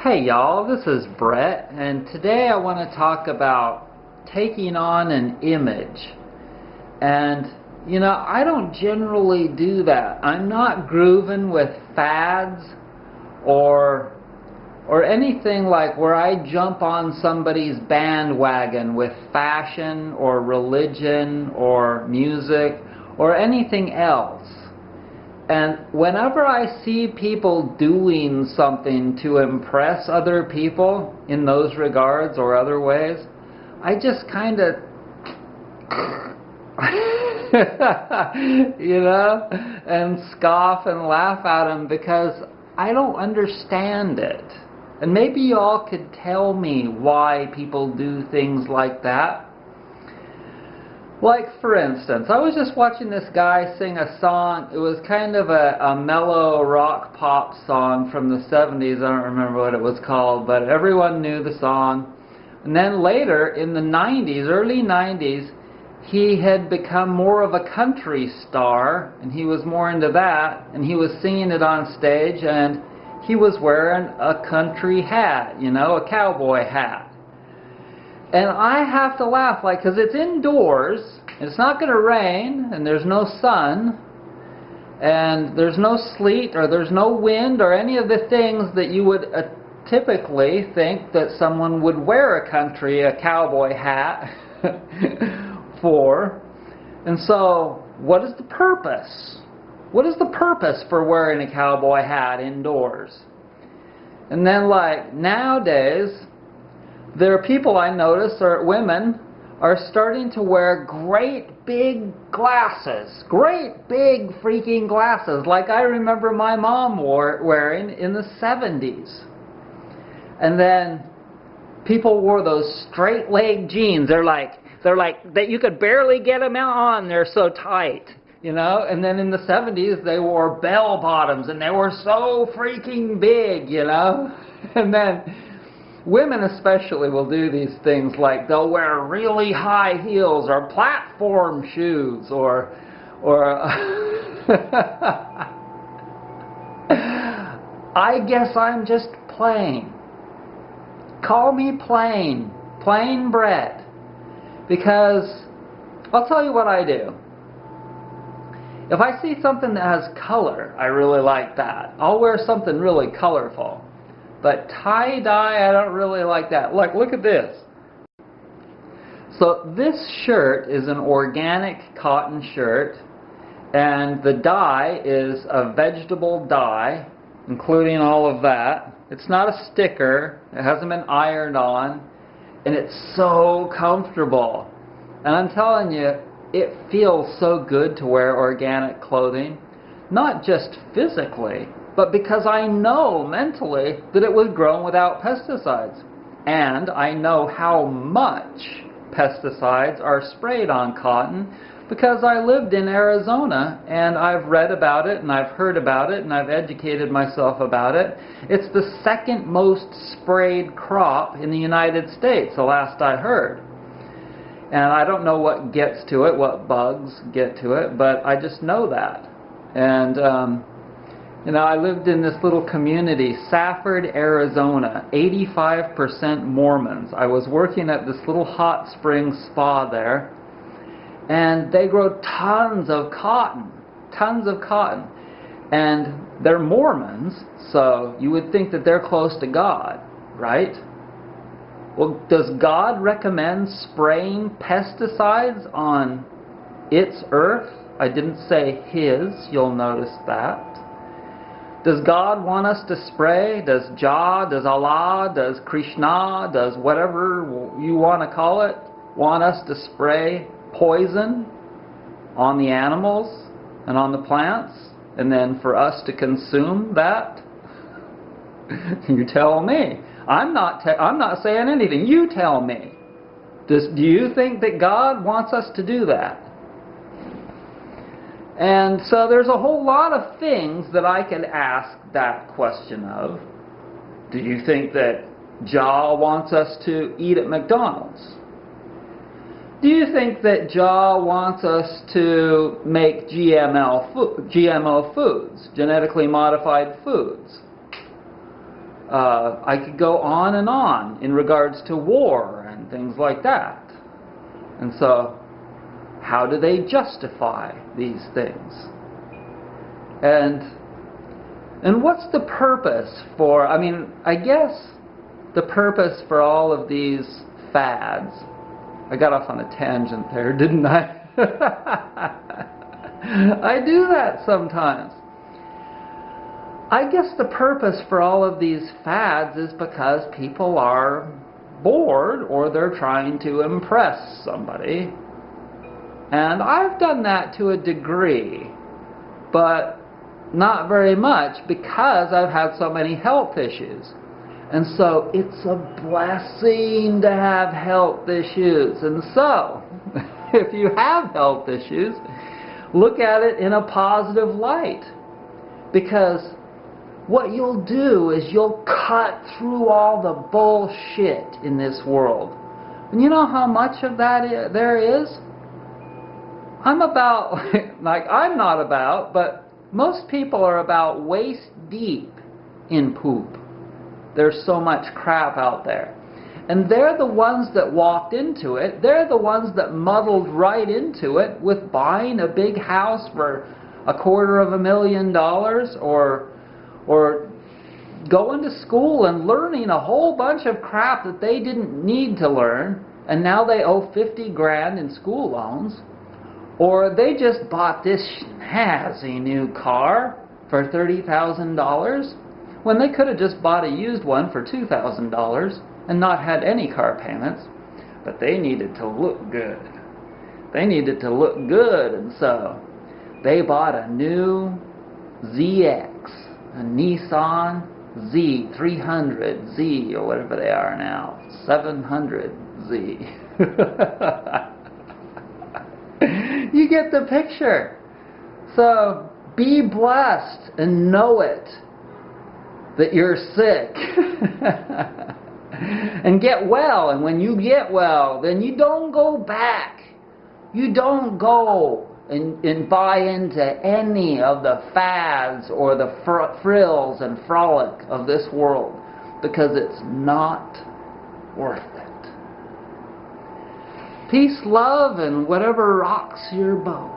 Hey y'all, this is Brett, and today I want to talk about taking on an image. And you know, I don't generally do that. I'm not grooving with fads or anything like where I jump on somebody's bandwagon with fashion or religion or music or anything else. And whenever I see people doing something to impress other people in those regards or other ways, I just kind of, you know, and scoff and laugh at them because I don't understand it. And maybe y'all could tell me why people do things like that. Like, for instance, I was just watching this guy sing a song. It was kind of a mellow rock pop song from the 70s. I don't remember what it was called, but everyone knew the song. And then later, in the 90s, early 90s, he had become more of a country star, and he was more into that, and he was singing it on stage, and he was wearing a country hat, you know, a cowboy hat. And I have to laugh, like, because it's indoors, and it's not going to rain, and there's no sun, and there's no sleet, or there's no wind, or any of the things that you would typically think that someone would wear a cowboy hat for. And so, what is the purpose? What is the purpose for wearing a cowboy hat indoors? And then, like, nowadays, there are people I notice, or women, are starting to wear great big glasses. Great big freaking glasses, like I remember my mom wearing in the 70s. And then people wore those straight leg jeans. They're like that you could barely get them out on. They're so tight, you know. And then in the 70s they wore bell bottoms, and they were so freaking big, you know. And then women especially will do these things, like they'll wear really high heels or platform shoes or I guess I'm just plain. Call me plain Brett. Because I'll tell you what I do. If I see something that has color, I really like that. I'll wear something really colorful. But tie-dye, I don't really like that. Look at this. So this shirt is an organic cotton shirt, and the dye is a vegetable dye, including all of that. It's not a sticker. It hasn't been ironed on, and it's so comfortable. And I'm telling you, it feels so good to wear organic clothing, not just physically, but because I know mentally that it was grown without pesticides. And I know how much pesticides are sprayed on cotton because I lived in Arizona, and I've read about it, and I've heard about it, and I've educated myself about it. It's the second most sprayed crop in the United States, the last I heard. And I don't know what gets to it, what bugs get to it, but I just know that. And you know, I lived in this little community, Safford, Arizona, 85% Mormons. I was working at this little hot spring spa there, and they grow tons of cotton. And they're Mormons, so you would think that they're close to God, right? Well, does God recommend spraying pesticides on its earth? I didn't say his, you'll notice that. Does God want us to spray? Does Jah, does Allah, does Krishna, does whatever you want to call it, want us to spray poison on the animals and on the plants, and then for us to consume that? You tell me. I'm not saying anything. You tell me. Do you think that God wants us to do that? And so there's a whole lot of things that I could ask that question of. Do you think that Jah wants us to eat at McDonald's? Do you think that Jah wants us to make GMO foods, genetically modified foods? I could go on and on in regards to war and things like that. And so, how do they justify these things? And what's the purpose for, I guess the purpose for all of these fads, I got off on a tangent there, didn't I? I do that sometimes. I guess the purpose for all of these fads is because people are bored or they're trying to impress somebody. And I've done that to a degree, but not very much because I've had so many health issues. And so it's a blessing to have health issues. And so, if you have health issues, look at it in a positive light. Because what you'll do is you'll cut through all the bullshit in this world. And you know how much of that there is? I'm not about, but most people are about waist deep in poop. There's so much crap out there. And they're the ones that walked into it. They're the ones that muddled right into it with buying a big house for $250,000 or going to school and learning a whole bunch of crap that they didn't need to learn, and now they owe 50 grand in school loans. Or they just bought this snazzy new car for $30,000 when they could have just bought a used one for $2,000 and not had any car payments. But they needed to look good. They needed to look good, and so they bought a new ZX, a Nissan Z300Z, or whatever they are now, 700Z. You get the picture. So be blessed and know it, that you're sick. And get well. And when you get well, then you don't go back. You don't go and buy into any of the fads or the frills and frolic of this world, because it's not worth it. Peace, love, and whatever rocks your boat.